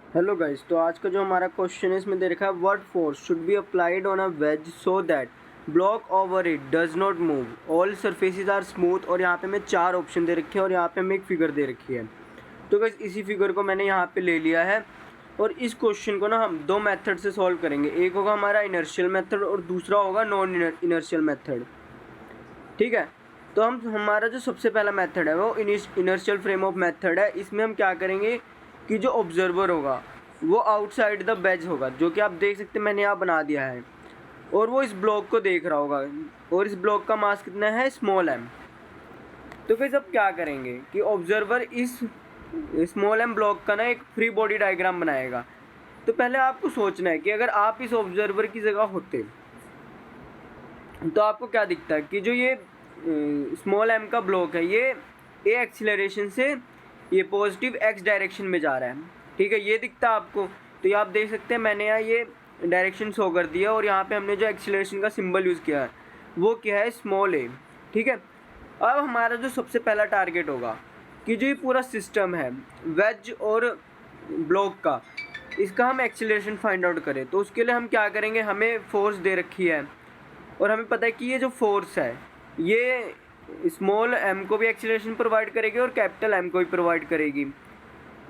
Hello guys, तो आज का जो हमारा क्वेश्चन है इसमें दे रखा है what force should be applied on a wedge so that block over it does not move all surfaces are smooth. और यहाँ पे मैं 4 ऑप्शन दे रखे हैं और यहाँ पे हमें एक फिगर दे रखी है। तो गाइस इसी फिगर को मैंने यहाँ पे ले लिया है और इस क्वेश्चन को ना हम 2 मेथड से सॉल्व करेंगे। एक होगा हमारा इनर्शियल मेथड और दूसरा होगा नॉन इनर्शियल मेथड। ठीक है, तो हम हमारा जो सबसे पहला मेथड है वो इनर्शियल फ्रेम ऑफ मेथड है। इसमें हम क्या करेंगे कि जो ऑब्जर्वर होगा वो आउटसाइड द बेज होगा, जो कि आप देख सकते हैं मैंने यहाँ बना दिया है, और वो इस ब्लॉक को देख रहा होगा और इस ब्लॉक का मास कितना है, स्मॉल एम। तो फिर अब क्या करेंगे कि ऑब्जर्वर इस स्मॉल एम ब्लॉक का ना एक फ्री बॉडी डायग्राम बनाएगा। तो पहले आपको सोचना है कि अगर आप इस ऑब्जर्वर की जगह होते तो आपको क्या दिखता है कि जो ये स्मॉल एम का ब्लॉक है ये ए एक्सीलरेशन से ये पॉजिटिव एक्स डायरेक्शन में जा रहा है। ठीक है, ये दिखता है आपको। तो ये आप देख सकते हैं मैंने यहाँ ये डायरेक्शन शो कर दिया और यहाँ पे हमने जो एक्सीलरेशन का सिंबल यूज़ किया है वो क्या है, स्मॉल ए। ठीक है, अब हमारा जो सबसे पहला टारगेट होगा कि जो ये पूरा सिस्टम है वेज और ब्लॉक का, इसका हम एक्सीलरेशन फाइंड आउट करें। तो उसके लिए हम क्या करेंगे, हमें फोर्स दे रखी है और हमें पता है कि ये जो फोर्स है ये स्मॉल एम को भी एक्सीलरेशन प्रोवाइड करेगी और कैपिटल एम को भी प्रोवाइड करेगी।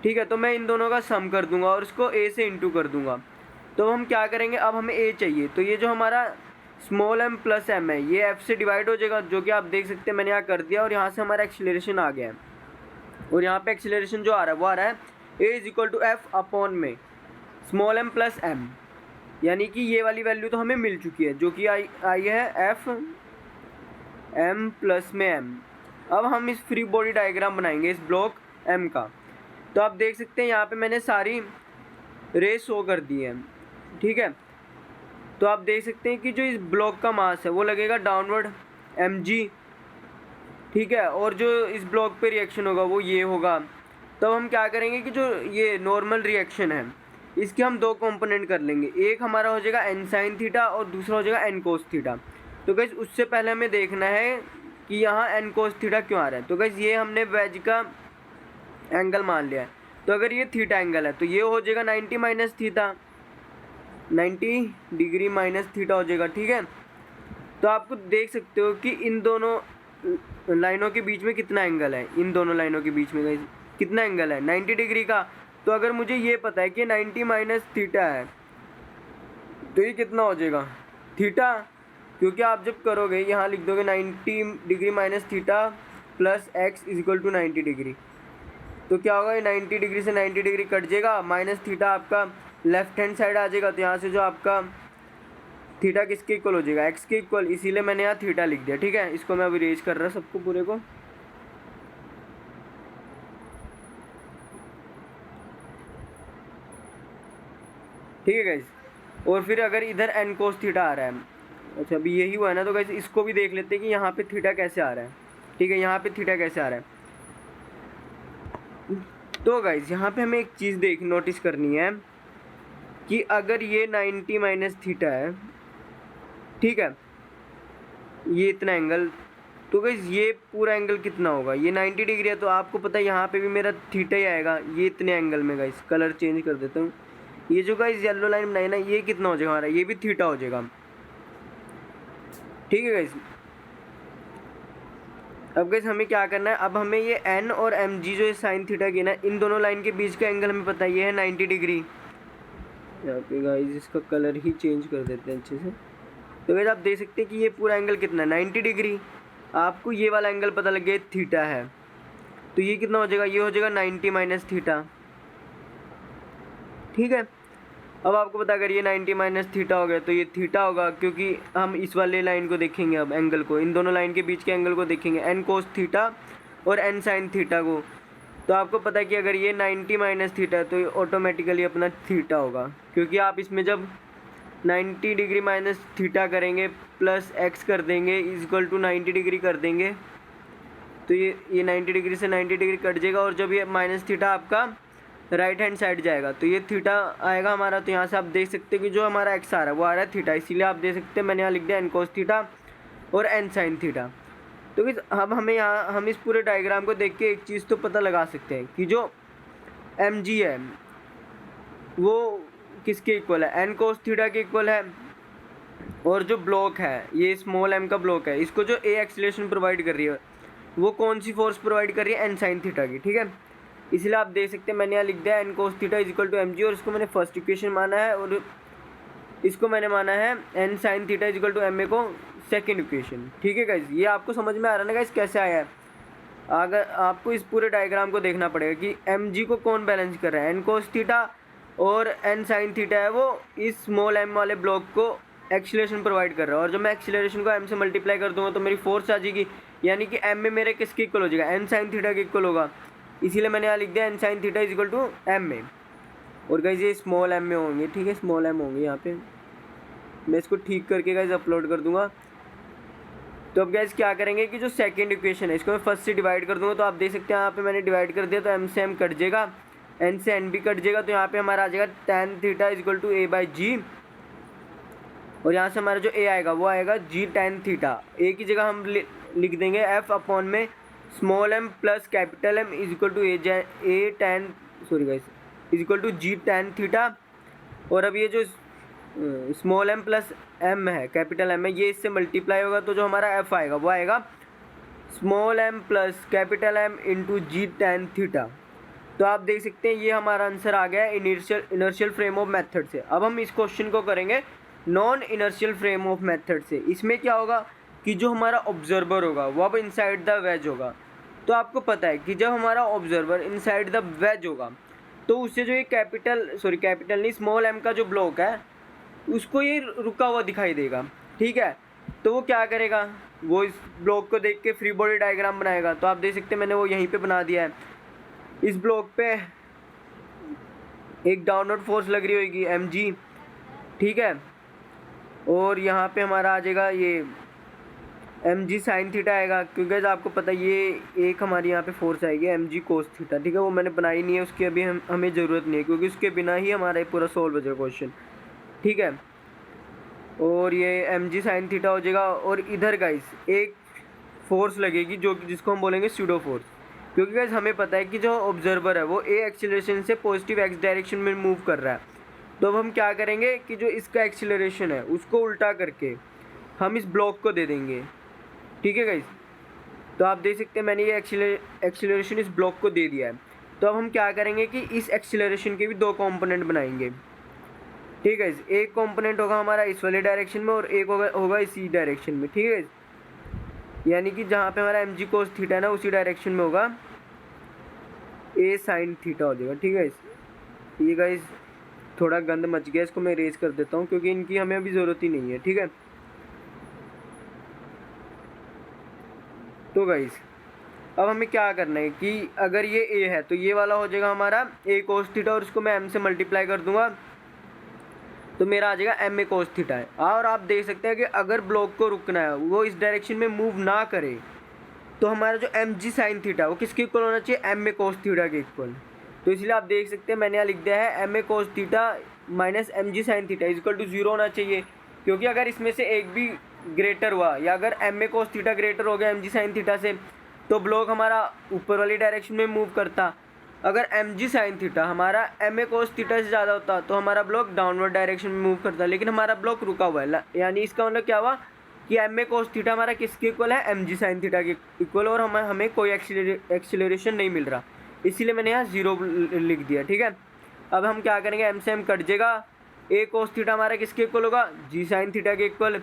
ठीक है, तो मैं इन दोनों का सम कर दूंगा और इसको ए से इंटू कर दूंगा। तो हम क्या करेंगे, अब हमें ए चाहिए, तो ये जो हमारा स्मॉल एम प्लस एम है ये एफ से डिवाइड हो जाएगा, जो कि आप देख सकते हैं मैंने यहाँ कर दिया। और यहाँ से हमारा एक्सीलरेशन आ गया है और यहाँ पे एक्सीलरेशन जो आ रहा है वो आ रहा है a is equal to F upon में स्मॉल एम प्लस एम, यानी कि ये वाली वैल्यू तो हमें मिल चुकी है जो कि आई है एफ एम प्लस में एम। अब हम इस फ्री बॉडी डायग्राम बनाएंगे इस ब्लॉक एम का। तो आप देख सकते हैं यहाँ पे मैंने सारी रे शो कर दी है। ठीक है, तो आप देख सकते हैं कि जो इस ब्लॉक का मास है वो लगेगा डाउनवर्ड एम जी। ठीक है, और जो इस ब्लॉक पे रिएक्शन होगा वो ये होगा। तब हम क्या करेंगे कि जो ये नॉर्मल रिएक्शन है इसके हम 2 कंपोनेंट कर लेंगे, एक हमारा हो जाएगा एन साइन थीटा और दूसरा हो जाएगा एन कोस थीटा। तो गाइस उससे पहले हमें देखना है कि यहाँ एन कोस थीटा क्यों आ रहा है। तो गाइस ये हमने वेज का एंगल मान लिया है, तो अगर ये थीटा एंगल है तो ये हो जाएगा 90 minus theta, 90 degree minus theta हो जाएगा। ठीक है, तो आपको देख सकते हो कि इन दोनों लाइनों के बीच में कितना एंगल है, इन दोनों लाइनों के बीच में गाइस कितना एंगल है, 90 डिग्री का। तो अगर मुझे ये पता है कि 90 माइनस थीटा है तो ये कितना हो जाएगा, थीटा। क्योंकि आप जब करोगे यहाँ लिख दोगे 90 degree minus theta plus x is equal to 90 degree, तो क्या होगा, ये 90 डिग्री से 90 डिग्री कट जाएगा, माइनस थीटा आपका लेफ्ट हैंड साइड आ जाएगा। तो यहाँ से जो आपका थीटा किसके इक्वल हो जाएगा, एक्स के इक्वल, इसीलिए मैंने यहाँ थीटा लिख दिया। ठीक है, इसको मैं अभी रेज कर रहा सबको पूरे को। ठीक है गाइस, और फिर अगर इधर एन कोस थीटा आ रहा है, अच्छा अभी यही हुआ है ना, तो गाइस इसको भी देख लेते हैं कि यहाँ पे थीटा कैसे आ रहा है। ठीक है, यहाँ पे थीटा कैसे आ रहा है। तो गाइस यहाँ पे हमें एक चीज़ नोटिस करनी है कि अगर ये 90 माइनस थीटा है, ठीक है, ये इतना एंगल, तो गाइस ये पूरा एंगल कितना होगा, ये 90 डिग्री है, तो आपको पता है यहाँ पे भी मेरा थीटा ही आएगा ये इतने एंगल में। गाइस कलर चेंज कर देता हूँ, ये जो गाइस येलो लाइन बनाई ना ये कितना हो जाएगा हमारा, ये भी थीटा हो जाएगा। ठीक है गाइस, अब गाइस हमें क्या करना है, अब हमें ये एन और एम जी जो साइन थीटा की ना इन दोनों लाइन के बीच का एंगल हमें पता है ये है 90 डिग्री। यहाँ पे गाइस इसका कलर ही चेंज कर देते हैं अच्छे से। तो गाइस आप देख सकते हैं कि ये पूरा एंगल कितना है, 90 डिग्री। आपको ये वाला एंगल पता लग गया थीटा है, तो ये कितना हो जाएगा, ये हो जाएगा 90 माइनस थीटा। ठीक है, अब आपको पता अगर ये 90 माइनस थीटा हो गया तो ये थीटा होगा, क्योंकि हम इस वाले लाइन को देखेंगे, अब एंगल को, इन दोनों लाइन के बीच के एंगल को देखेंगे, एन कोस थीटा और एन साइन थीटा को। तो आपको पता है कि अगर ये 90 माइनस थीटा है तो ये ऑटोमेटिकली अपना थीटा होगा, क्योंकि आप इसमें जब 90 डिग्री माइनस थीटा करेंगे प्लस एक्स कर देंगे इज इक्वल टू 90 डिग्री कर देंगे, तो ये 90 डिग्री से 90 डिग्री कट जाएगा, और जब ये माइनस थीटा आपका राइट हैंड साइड जाएगा तो ये थीटा आएगा हमारा। तो यहाँ से आप देख सकते हैं कि जो हमारा एक्स आ रहा है वो आ रहा है थीटा, इसीलिए आप देख सकते हैं मैंने यहाँ लिख दिया एन कोस थीटा और एन साइन थीटा। तो अब हमें यहाँ हम इस पूरे डायग्राम को देख के एक चीज़ तो पता लगा सकते हैं कि जो एम जी है वो किसके इक्वल है, एन कोस थीटा के इक्वल है। और जो ब्लॉक है, ये स्मॉल एम का ब्लॉक है, इसको जो ए एक्सीलरेशन प्रोवाइड कर रही है वो कौन सी फोर्स प्रोवाइड कर रही है, एन साइन थीटा की, ठीक है। इसलिए आप देख सकते हैं मैंने यहाँ लिख दिया N cos theta is equal to m g, और इसको मैंने फर्स्ट इक्वेशन माना है और इसको मैंने माना है N sine theta is equal to m a को सेकेंड इक्वेशन, ठीक है गाइज। ये आपको समझ में आ रहा है ना गाइज कैसे आया है। अगर आपको इस पूरे डायग्राम को देखना पड़ेगा कि एम जी को कौन बैलेंस कर रहा है, एन कोस थीटा, और एन साइन थीटा है वो इस स्मॉल एम वाले ब्लॉक को एक्सीलरेशन प्रोवाइड कर रहा है। और जब मैं एक्सीलरेशन को एम से मल्टीप्लाई कर दूंगा तो मेरी फोर्स आ जाएगी, यानी कि एम में मेरे किसके इक्वल हो जाएगा, एन साइन थीटा के इक्वल होगा। इसीलिए मैंने यहाँ लिख दिया N sine theta is equal to m में। और गाइज ये स्मॉल एम में होंगे, ठीक है, स्मॉल एम होंगे यहाँ पे। मैं इसको ठीक करके गाइज अपलोड कर दूंगा। तो अब गाइज क्या करेंगे कि जो सेकंड इक्वेशन है इसको मैं फर्स्ट से डिवाइड कर दूंगा। तो आप देख सकते हैं यहाँ पे मैंने डिवाइड कर दिया, तो एम से एम कट जाएगा, एन से एन भी कट जाएगा, तो यहाँ पे हमारा आ जाएगा tan theta is equal to a by g. और यहाँ से हमारा जो ए आएगा वो आएगा जी tan थीटा। ए की जगह हम लिख देंगे एफ अपॉन में small m plus capital M is equal to a tan sorry guys is equal to g tan theta. और अब ये जो स्मॉल एम प्लस एम है, कैपिटल एम है, ये इससे मल्टीप्लाई होगा, तो जो हमारा एफ आएगा वो आएगा small m plus capital M into g tan theta. तो आप देख सकते हैं ये हमारा आंसर आ गया इनर्शियल फ्रेम ऑफ मेथड से। अब हम इस क्वेश्चन को करेंगे non inertial frame of method से। इसमें क्या होगा कि जो हमारा ऑब्जर्वर होगा वो अब इनसाइड द वेज होगा। तो आपको पता है कि जब हमारा ऑब्जर्वर इनसाइड द वेज होगा तो उससे जो ये कैपिटल नहीं स्मॉल एम का जो ब्लॉक है उसको ये रुका हुआ दिखाई देगा, ठीक है। तो वो क्या करेगा, वो इस ब्लॉक को देख के फ्री बॉडी डायग्राम बनाएगा। तो आप देख सकते हैं मैंने वो यहीं पे बना दिया है। इस ब्लॉक पे एक डाउनवर्ड फोर्स लग रही होगी एम जी, ठीक है। और यहाँ पे हमारा आ जाएगा ये एम जी साइन थीटा आएगा, क्योंकि आपको पता है ये एक हमारी यहाँ पे फोर्स आएगी एम जी कोस थीटा, ठीक है। वो मैंने बनाई नहीं है, उसकी अभी हमें ज़रूरत नहीं है, क्योंकि उसके बिना ही हमारा ये पूरा सॉल्व हो जाएगा क्वेश्चन, ठीक है। और ये एम जी साइन थीटा हो जाएगा। और इधर गाइस एक फोर्स लगेगी जो कि जिसको हम बोलेंगे स्यूडो फोर्स, क्योंकि गाइस हमें पता है कि जो ऑब्जर्वर है वो ए एक्सीलरेशन से पॉजिटिव एक्स डायरेक्शन में मूव कर रहा है। तो अब हम क्या करेंगे कि जो इसका एक्सीलरेशन है उसको उल्टा करके हम इस ब्लॉक को दे देंगे, ठीक है गाइस। तो आप देख सकते हैं मैंने ये एक्सीलरेशन इस ब्लॉक को दे दिया है। तो अब हम क्या करेंगे कि इस एक्सीलरेशन के भी दो कंपोनेंट बनाएंगे, ठीक है। एक कंपोनेंट होगा हमारा इस वाले डायरेक्शन में और एक होगा इसी डायरेक्शन में, ठीक है। यानी कि जहाँ पे हमारा एम जी कोस थीटा है ना उसी डायरेक्शन में होगा ए साइन थीटा हो जाएगा, ठीक है। ये गाइस थोड़ा गंद मच गया, इसको मैं इरेज कर देता हूँ क्योंकि इनकी हमें अभी ज़रूरत ही नहीं है, ठीक है। तो गाइस अब हमें क्या करना है कि अगर ये ए है तो ये वाला हो जाएगा हमारा ए कोस थीटा, और इसको मैं एम से मल्टीप्लाई कर दूंगा तो मेरा आ जाएगा एम ए कोस थीटा है। और आप देख सकते हैं कि अगर ब्लॉक को रुकना है, वो इस डायरेक्शन में मूव ना करे, तो हमारा जो एम जी साइन थीटा है वो किसके इक्वल होना चाहिए, एम ए कोस थीटा के इक्वल। तो इसलिए आप देख सकते हैं मैंने यहाँ लिख दिया है m a cos theta minus m g sine theta equal to 0 होना चाहिए, क्योंकि अगर इसमें से एक भी ग्रेटर हुआ या अगर m a cos theta greater हो गया एम जी साइन थीटा से तो ब्लॉक हमारा ऊपर वाली डायरेक्शन में मूव करता। अगर एम जी साइन थीटा हमारा एम ए कोस थीटा से ज़्यादा होता तो हमारा ब्लॉक डाउनवर्ड डायरेक्शन में मूव करता, लेकिन हमारा ब्लॉक रुका हुआ है। यानी इसका मतलब क्या हुआ कि एम ए कोस थीटा हमारा किसके इक्वल है, एम जी साइन थीटा के इक्वल, और हमें कोई एक्सीलरेशन नहीं मिल रहा, इसीलिए मैंने यहाँ 0 लिख दिया, ठीक है। अब हम क्या करेंगे, एम से एम कट जाएगा, ए कोस थीटा हमारा किसके इक्वल होगा, जी साइन थीटा के इक्वल।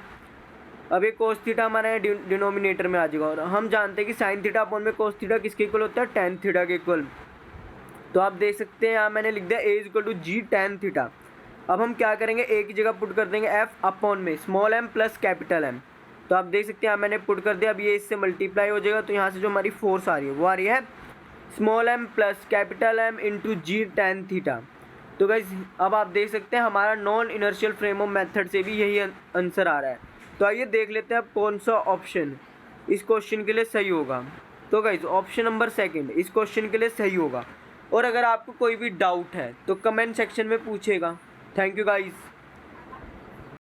अब ये कोस थीटा हमारे डिनोमिनेटर में आ जाएगा, और हम जानते हैं कि साइन थीटा अपॉन में कोस थीटा किसके इक्वल होता है, tan थीटा के इक्वल। तो आप देख सकते हैं यहाँ मैंने लिख दिया a equal to g tan theta. अब हम क्या करेंगे, a की जगह पुट कर देंगे f अपॉन में small m plus capital M। तो आप देख सकते हैं यहाँ मैंने पुट कर दिया, अब ये इससे मल्टीप्लाई हो जाएगा, तो यहाँ से जो हमारी फोर्स आ रही है वो आ रही है small m plus capital M into g tan theta. तो गाइस अब आप देख सकते हैं हमारा non inertial frame of method से भी यही आंसर आ रहा है। तो आइए देख लेते हैं अब कौन सा ऑप्शन इस क्वेश्चन के लिए सही होगा। तो गाइस ऑप्शन नंबर 2 इस क्वेश्चन के लिए सही होगा। और अगर आपको कोई भी डाउट है तो कमेंट सेक्शन में पूछेगा। Thank you guys.